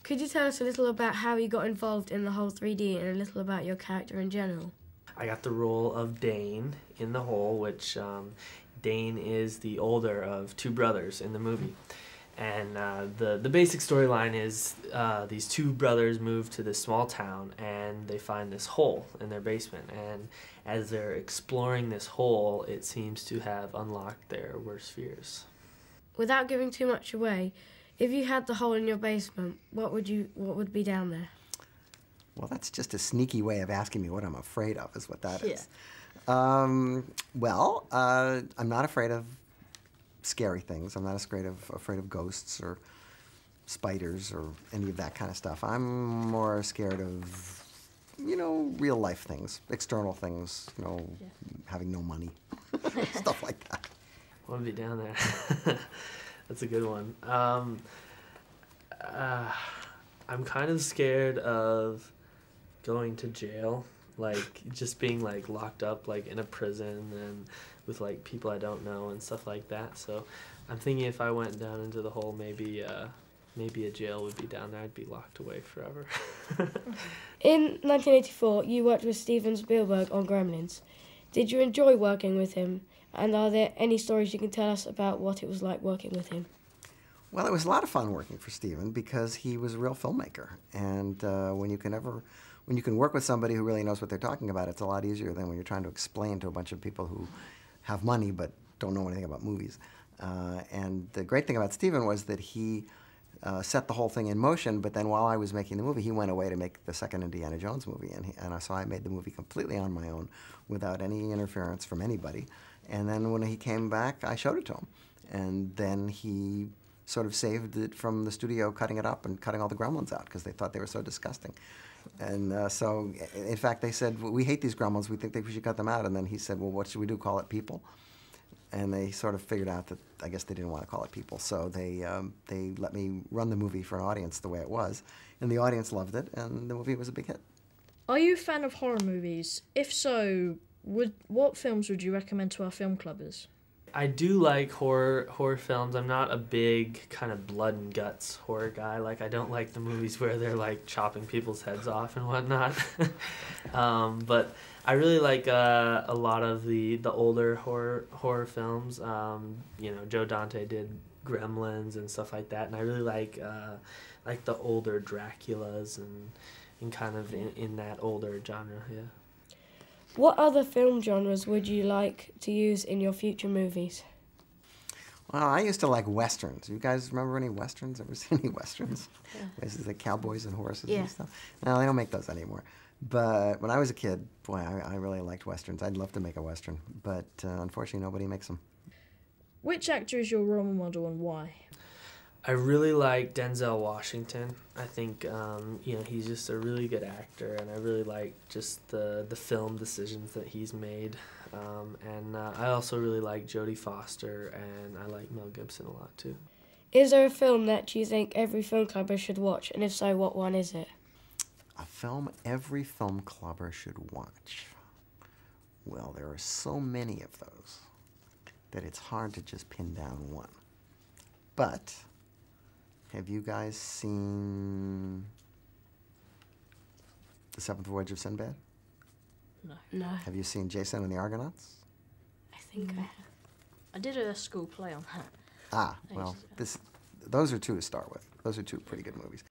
Could you tell us a little about how you got involved in the whole 3D and a little about your character in general? I got the role of Dane in The Hole, which Dane is the older of two brothers in the movie. And the basic storyline is these two brothers move to this small town and they find this hole in their basement. And as they're exploring this hole, it seems to have unlocked their worst fears. Without giving too much away, if you had the hole in your basement, what would be down there? Well, that's just a sneaky way of asking me what I'm afraid of, is what that is. I'm not afraid of scary things. I'm not afraid of ghosts or spiders or any of that kind of stuff. I'm more scared of, real life things, external things, having no money, stuff like that. What would be down there? That's a good one. I'm kind of scared of going to jail, like just being like locked up like in a prison and with like people I don't know and stuff like that. So I'm thinking if I went down into the hole, maybe a jail would be down there. I'd be locked away forever. In 1984, you worked with Steven Spielberg on Gremlins. Did you enjoy working with him? And are there any stories you can tell us about what it was like working with him? Well, it was a lot of fun working for Steven because he was a real filmmaker. And when you can work with somebody who really knows what they're talking about, it's a lot easier than when you're trying to explain to a bunch of people who have money but don't know anything about movies. And the great thing about Steven was that he set the whole thing in motion, but then while I was making the movie, he went away to make the second Indiana Jones movie. And so I made the movie completely on my own without any interference from anybody. And then when he came back, I showed it to him. And then he sort of saved it from the studio cutting it up and cutting all the gremlins out because they thought they were so disgusting. And so, in fact, they said, well, we hate these gremlins, we think that we should cut them out. And then he said, well, what should we do, call it people? And they sort of figured out that I guess they didn't want to call it people. So they let me run the movie for an audience the way it was. And the audience loved it, and the movie was a big hit. Are you a fan of horror movies? If so, what films would you recommend to our film clubbers? I do like horror films. I'm not a big kind of blood and guts horror guy. Like, I don't like the movies where they're like chopping people's heads off and whatnot. But I really like a lot of the older horror films. Joe Dante did Gremlins and stuff like that, and I really like the older Draculas and kind of in that older genre. Yeah. What other film genres would you like to use in your future movies? Well, I used to like Westerns. You guys remember any Westerns? Ever seen any Westerns? Yeah. This is like cowboys and horses Yeah. and stuff. No, they don't make those anymore. But when I was a kid, boy, I really liked Westerns. I'd love to make a Western, but unfortunately nobody makes them. Which actor is your role model and why? I really like Denzel Washington. I think he's just a really good actor, and I really like just the film decisions that he's made. And I also really like Jodie Foster, and I like Mel Gibson a lot too. Is there a film that you think every film clubber should watch, and if so, what one is it? A film every film clubber should watch. Well, there are so many of those that it's hard to just pin down one. But have you guys seen The Seventh Voyage of Sinbad? No. Have you seen Jason and the Argonauts? I think I have. I did a school play on that. Ah, well, those are two to start with. Those are two pretty good movies.